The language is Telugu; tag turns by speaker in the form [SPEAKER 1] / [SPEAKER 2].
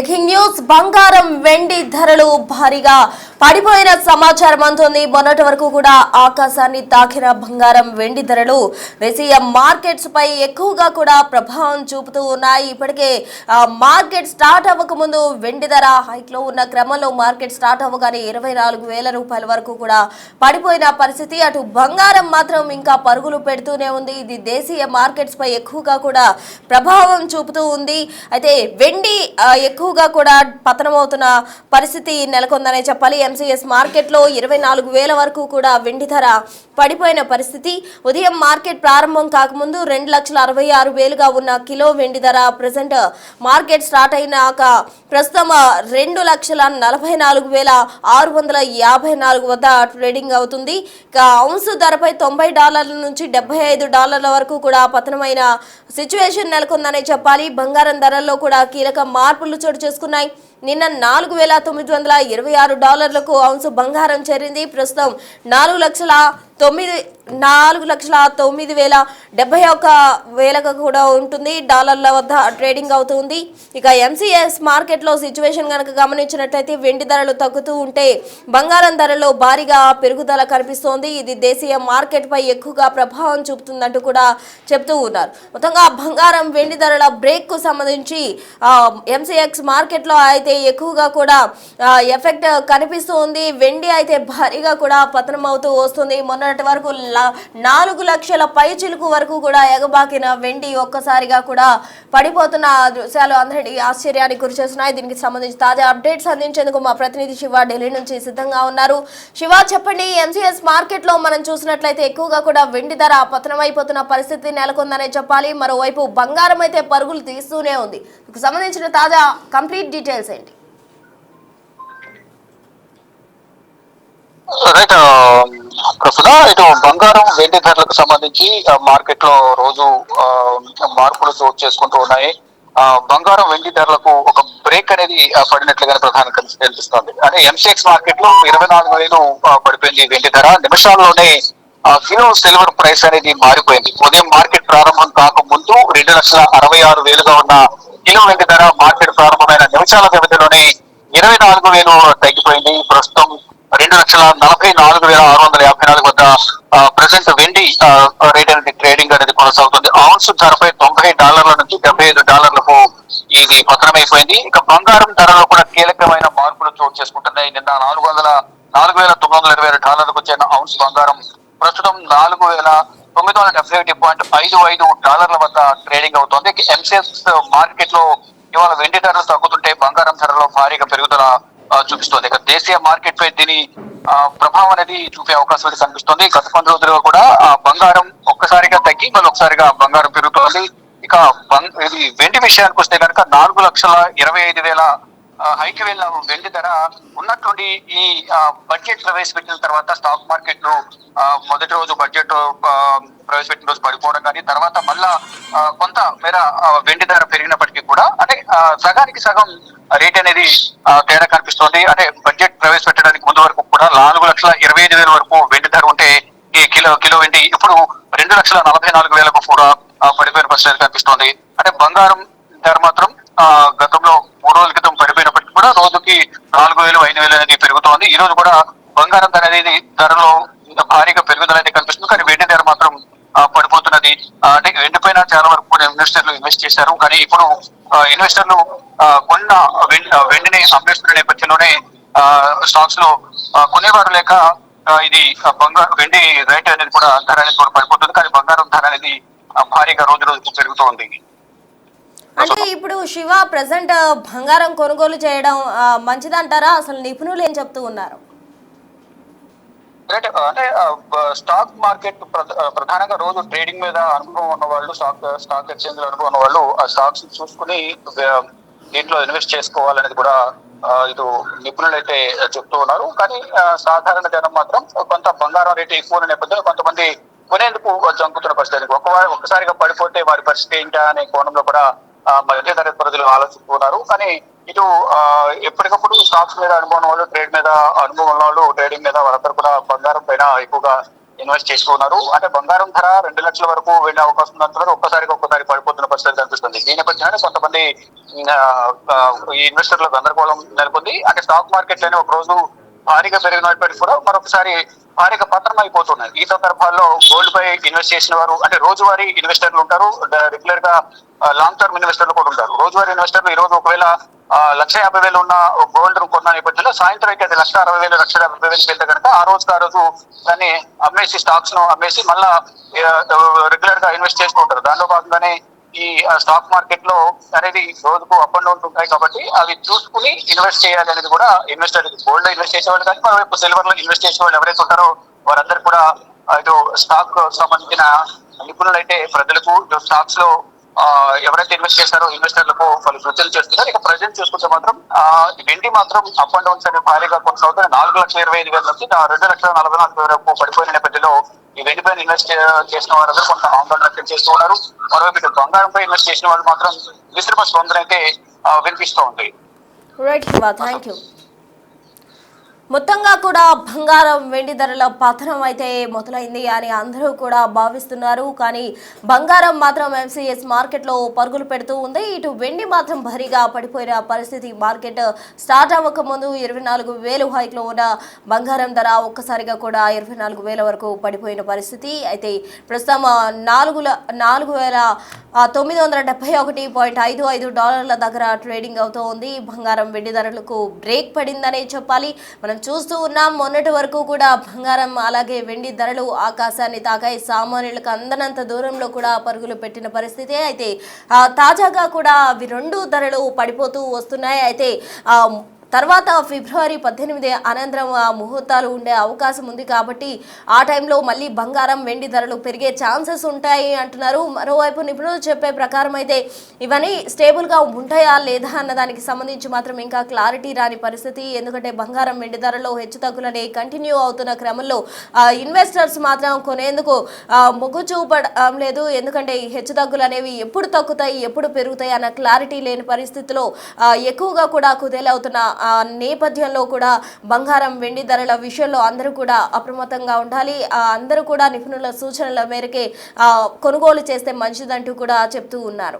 [SPEAKER 1] బ్రేకింగ్ న్యూస్ బంగారం వెండి ధరలు భారీగా పడిపోయిన సమాచారం అందుతుంది. మొన్నటి వరకు కూడా ఆకాశాన్ని తాకిన బంగారం వెండి ధరలు దేశీయ మార్కెట్స్ పై ఎక్కువగా కూడా ప్రభావం చూపుతూ ఉన్నాయి. ఇప్పటికే మార్కెట్ స్టార్ట్ అవ్వక ముందు వెండి ధర హైక్ లో ఉన్న క్రమంలో మార్కెట్ స్టార్ట్ అవ్వగానే 24,000 రూపాయల వరకు కూడా పడిపోయిన పరిస్థితి. అటు బంగారం మాత్రం ఇంకా పరుగులు పెడుతూనే ఉంది. ఇది దేశీయ మార్కెట్స్ పై ఎక్కువగా కూడా ప్రభావం చూపుతూ ఉంది. అయితే వెండి ఎక్కువగా కూడా పతనమవుతున్న పరిస్థితి నెలకొందనే చెప్పాలి. ఎంసీఎస్ మార్కెట్లో 24,000 వరకు కూడా వెండి ధర పడిపోయిన పరిస్థితి. ఉదయం మార్కెట్ ప్రారంభం కాకముందు 2,66,000గా ఉన్న కిలో వెండి ధర ప్రెసెంట్ మార్కెట్ స్టార్ట్ అయినాక ప్రస్తుతం 2,44,654 వద్ద ట్రేడింగ్ అవుతుంది. ఇక ఔన్స్ ధరపై $90 నుంచి $75 వరకు కూడా పతనమైన సిచ్యువేషన్ నెలకొందనే చెప్పాలి. బంగారం ధరల్లో కూడా కీలక మార్పులు చోటు చేసుకున్నాయి. నిన్న $4,926 ఔన్స్ బంగారం చేరింది. ప్రస్తుతం 4,09,71 కూడా ఉంటుంది. డాలర్ల వద్ద ట్రేడింగ్ అవుతుంది. ఇక ఎంసీఎస్ మార్కెట్లో సిచ్యువేషన్ కనుక గమనించినట్లయితే వెండి ధరలు తగ్గుతూ ఉంటే బంగారం ధరలో భారీగా పెరుగుదల కనిపిస్తోంది. ఇది దేశీయ మార్కెట్ పై ఎక్కువగా ప్రభావం చూపుతుందంటూ కూడా చెప్తూ ఉన్నారు. మొత్తంగా బంగారం వెండి ధరల బ్రేక్ కు సంబంధించి ఎంసీఎక్స్ మార్కెట్ లో అయితే ఎక్కువగా కూడా ఎఫెక్ట్ కనిపిస్తూ ఉంది. వెండి అయితే భారీగా కూడా పతనం అవుతూ వస్తుంది. మొన్నటి వరకు 4 లక్షల పైచిలుకు వరకు కూడా ఎగబాకిన వెండి ఒక్కసారిగా కూడా పడిపోతున్న దృశ్యాలు అందరి ఆశ్చర్యానికి గురిచేస్తున్నాయి. దీనికి సంబంధించి తాజా అప్డేట్స్ అందించేందుకు మా ప్రతినిధి శివ ఢిల్లీ నుంచి సిద్ధంగా ఉన్నారు. శివ, చెప్పండి, ఎంసీఎస్ మార్కెట్ లో మనం చూసినట్లయితే ఎక్కువగా కూడా వెండి ధర పతనమైపోతున్న పరిస్థితి నెలకొందనే చెప్పాలి. మరోవైపు బంగారం అయితే పరుగులు తీస్తూనే ఉంది. దీనికి సంబంధించిన తాజా కంప్లీట్ డీటెయిల్స్ ఏంటి?
[SPEAKER 2] రైట్ ప్రస్తుత ఇటు బంగారం వెండి ధరలకు సంబంధించి మార్కెట్ లో రోజు మార్పులు చోటు చేసుకుంటూ ఉన్నాయి. బంగారం వెండి ధరలకు ఒక బ్రేక్ అనేది పడినట్లుగానే ప్రధానంగా కనిపిస్తోంది. అంటే ఎంసీఎక్స్ మార్కెట్ లో 24,000 పడిపోయింది వెండి ధర. నిమిషాల్లోనే కిలో సిల్వర్ ప్రైస్ అనేది మారిపోయింది. ఉదయం మార్కెట్ ప్రారంభం కాకముందు 2,66,000గా ఉన్న కిలో వెండి ధర మార్కెట్ ప్రారంభమైన నిమిషాల వ్యవధిలోనే 24,000 తగ్గిపోయింది. ప్రస్తుతం 2,44,654 వద్ద ప్రెసెంట్ వెండి రేట్ అనేది ట్రేడింగ్ అనేది కొనసాగుతుంది. ఔన్స్ ధరపై $90 నుంచి $75లకు ఇది పతనమైపోయింది. ఇక బంగారం ధరలో కూడా కీలకమైన మార్పులు చోటు చేసుకుంటున్నాయి. నిన్న $4,927కు చేరిన ఔన్స్ బంగారం ప్రస్తుతం $4,971.55 వద్ద ట్రేడింగ్ అవుతోంది. ఎంసీఎక్స్ మార్కెట్ లో ఇవాళ వెండి ధరలు తగ్గుతుంటే బంగారం ధరలో భారీగా పెరుగుదల చూపిస్తోంది. ఇక దేశీయ మార్కెట్ పై దీని ప్రభావం అనేది చూపే అవకాశం అయితే కనిపిస్తోంది. గత కొన్ని రోజులుగా కూడా బంగారం ఒక్కసారిగా తగ్గి మళ్ళీ ఒకసారిగా బంగారం పెరుగుతోంది. ఇక ఇది వెండి విషయానికి వస్తే కనుక 4,25,000 హైకి వెళ్ళిన వెండి ధర ఉన్నట్టుండి ఈ బడ్జెట్ ప్రవేశపెట్టిన తర్వాత స్టాక్ మార్కెట్ లో మొదటి రోజు బడ్జెట్ ప్రవేశపెట్టిన రోజు పడిపోవడం కానీ తర్వాత మళ్ళా కొంత మేర వెండి ధర పెరిగినప్పటికీ కూడా అంటే సగానికి సగం రేట్ అనేది తేడా కనిపిస్తోంది. అంటే బడ్జెట్ ప్రవేశపెట్టడానికి ముందు వరకు కూడా 4,25,000 వరకు వెండి ధర ఉంటే ఈ కిలో వెండి ఇప్పుడు 2,44,000కు కూడా పడిపోయిన పరిస్థితి కనిపిస్తోంది. అంటే బంగారం ధర మాత్రం గతంలో 3 రోజుల క్రితం పడిపోయినప్పటికీ కూడా రోజుకి 4,000, 5,000 అనేది పెరుగుతోంది. ఈ రోజు కూడా బంగారం ధర అనేది ధరలో భారీగా పెరుగుదల అయితే కనిపిస్తుంది. కానీ వెండి ధర మాత్రం పడిపోతున్నది. అంటే వెండి పైన చాలా వరకు కూడా ఇన్వెస్టర్లు ఇన్వెస్ట్ చేశారు. కానీ ఇప్పుడు ఇన్వెస్టర్లు కొన్న వెండిని అమ్మేస్తున్న నేపథ్యంలోనే స్టాక్స్ లో కొనేవారు లేక ఇది వెండి రేట్ అనేది కూడా ధర అనేది కూడా పడిపోతుంది. కానీ బంగారం ధర అనేది భారీగా రోజు రోజుకు పెరుగుతూ ఉంది.
[SPEAKER 1] అంటే ఇప్పుడు శివ, ప్రెసెంట్ బంగారం కొనుగోలు చేయడం మంచిదంటారా? అసలు నిపుణులు ఏం చెప్తూ ఉన్నారు?
[SPEAKER 2] అంటే స్టాక్ మార్కెట్ ప్రధానంగా రోజు ట్రేడింగ్ మీద అనుభవం ఉన్న వాళ్ళు, స్టాక్ ఎక్స్చేంజ్ అనుభవం ఉన్న వాళ్ళు ఆ స్టాక్స్ చూసుకుని దీంట్లో ఇన్వెస్ట్ చేసుకోవాలనేది కూడా ఇటు నిపుణులు అయితే చెప్తూ ఉన్నారు. కానీ సాధారణ జనం మాత్రం కొంత బంగారం రేటు ఎక్కువ ఉన్న నేపథ్యంలో కొంతమంది కొనేందుకు జంకుతున్న పరిస్థితి. ఒక్కసారిగా పడిపోతే వారి పరిస్థితి ఏంటా అనే కోణంలో కూడా మధ్య తరగతి ప్రజలు ఆలోచిస్తున్నారు. కానీ ఇటు ఎప్పటికప్పుడు స్టాక్స్ మీద అనుభవం వాళ్ళు, ట్రేడ్ మీద అనుభవం ఉన్న వాళ్ళు, ట్రేడింగ్ మీద వాళ్ళందరూ కూడా బంగారం పైన ఎక్కువగా ఇన్వెస్ట్ చేసుకున్నారు. అంటే బంగారం ధర 2 లక్షల వరకు వెళ్లే అవకాశం ఉందంటున్నారు. ఒక్కసారి పడిపోతున్న పరిస్థితి కనిపిస్తుంది. దీని నేపథ్యంలో కొంతమంది ఈ ఇన్వెస్టర్లకు గందరగోళం నెలకొంది. అంటే స్టాక్ మార్కెట్ లోనే ఒక రోజు భారీగా పెరిగినప్పటికీ కూడా మరొకసారి భారీగా పతనం అయిపోతున్నాయి. ఈ సందర్భాల్లో గోల్డ్ పై ఇన్వెస్ట్ చేసిన వారు అంటే రోజువారీ ఇన్వెస్టర్లు ఉంటారు, రెగ్యులర్ గా లాంగ్ టర్మ్ ఇన్వెస్టర్లు కూడా ఉంటారు. రోజువారీ ఇన్వెస్టర్లు ఈ రోజు ఒకవేళ 1,50,000 ఉన్న గోల్డ్ కొన్న నేపథ్యంలో సాయంత్రం అయితే అది 1,60,000 1,50,000 వెళ్తే కనుక ఆ రోజు దాన్ని అమ్మేసి స్టాక్స్ ను అమ్మేసి మళ్ళా రెగ్యులర్ గా ఇన్వెస్ట్ చేస్తూ ఉంటారు. దానిలో భాగంగానే ఈ స్టాక్ మార్కెట్ లో అనేది రోజుకు అప్ అండ్ డౌన్స్ ఉంటాయి కాబట్టి అవి చూసుకుని ఇన్వెస్ట్ చేయాలి అనేది కూడా ఇన్వెస్టర్ గోల్డ్ లో ఇన్వెస్ట్ చేసేవాళ్ళు కానీ మరోవైపు సిల్వర్ లో ఇన్వెస్ట్ చేసే వాళ్ళు ఎవరైతే ఉంటారో వారందరూ కూడా ఇటు స్టాక్ సంబంధించిన నిపుణులు అయితే ప్రజలకు స్టాక్స్ లో ఎవరైతే ఇన్వెస్ట్ చేస్తారో ఇన్వెస్టర్లకు వాళ్ళు సూచనలు చేస్తున్నారు. ఇక ప్రజెంట్ చూసుకుంటే మాత్రం వెండి మాత్రం అప్ అండ్ డౌన్స్ అనేది భారీగా కొనసాగుతుంది. 4,25,000 నుంచి 2,44,000 వరకు పడిపోయిన నేపథ్యంలో ఈ వెండి పైన ఇన్వెస్ట్ చేసిన వారందరూ కొంత ఆందోళన వ్యక్తం చేస్తూ ఉన్నారు. మరోవైపు ఇటు బంగారంపై ఇన్వెస్ట్ చేసిన వాళ్ళు మాత్రం మిశ్రమ స్పందన అయితే వినిపిస్తూ ఉంది.
[SPEAKER 1] Right Shiva, thank you. మొత్తంగా కూడా బంగారం వెండి ధరల పతనం అయితే మొదలైంది అని అందరూ కూడా భావిస్తున్నారు. కానీ బంగారం మాత్రం ఎంసీఎస్ మార్కెట్లో పరుగులు పెడుతూ ఉంది. ఇటు వెండి మాత్రం భారీగా పడిపోయిన పరిస్థితి. మార్కెట్ స్టార్ట్ అవ్వక ముందు 24,000 హైక్లో ఉన్న బంగారం ధర ఒక్కసారిగా కూడా 24,000 వరకు పడిపోయిన పరిస్థితి. అయితే ప్రస్తుతం $4,971.55 దగ్గర ట్రేడింగ్ అవుతూ ఉంది. బంగారం వెండి ధరలకు బ్రేక్ పడిందనే చెప్పాలి. మనం చూస్తూ ఉన్నాం. మొన్నటి వరకు కూడా బంగారం అలాగే వెండి ధరలు ఆకాశాన్ని తాకాయి. సామాన్యులకు అందనంత దూరంలో కూడా పరుగులు పెట్టిన పరిస్థితి. అయితే తాజాగా కూడా అవి రెండు ధరలు పడిపోతూ వస్తున్నాయి. అయితే తర్వాత ఫిబ్రవరి 18 అనంతరం ముహూర్తాలు ఉండే అవకాశం ఉంది కాబట్టి ఆ టైంలో మళ్ళీ బంగారం వెండి ధరలు పెరిగే ఛాన్సెస్ ఉంటాయి అంటున్నారు. మరోవైపు నిపుణులు చెప్పే ప్రకారం అయితే ఇవన్నీ స్టేబుల్గా ఉంటాయా లేదా అన్న దానికి సంబంధించి మాత్రం ఇంకా క్లారిటీ రాని పరిస్థితి. ఎందుకంటే బంగారం వెండి ధరలో హెచ్చుతగ్గులనే కంటిన్యూ అవుతున్న క్రమంలో ఇన్వెస్టర్స్ మాత్రం కొనేందుకు మొగ్గు చూపడం లేదు. ఎందుకంటే ఈ హెచ్చుతగ్గులు అనేవి ఎప్పుడు తగ్గుతాయి ఎప్పుడు పెరుగుతాయి అన్న క్లారిటీ లేని పరిస్థితిలో ఎక్కువగా కూడా కుదేలవుతున్న నేపథ్యంలో కూడా బంగారం వెండి ధరల విషయంలో అందరూ కూడా అప్రమత్తంగా ఉండాలి. అందరూ కూడా నిపుణుల సూచనల మేరకే కొనుగోలు చేస్తే మంచిదంటూ కూడా చెప్తూ ఉన్నారు.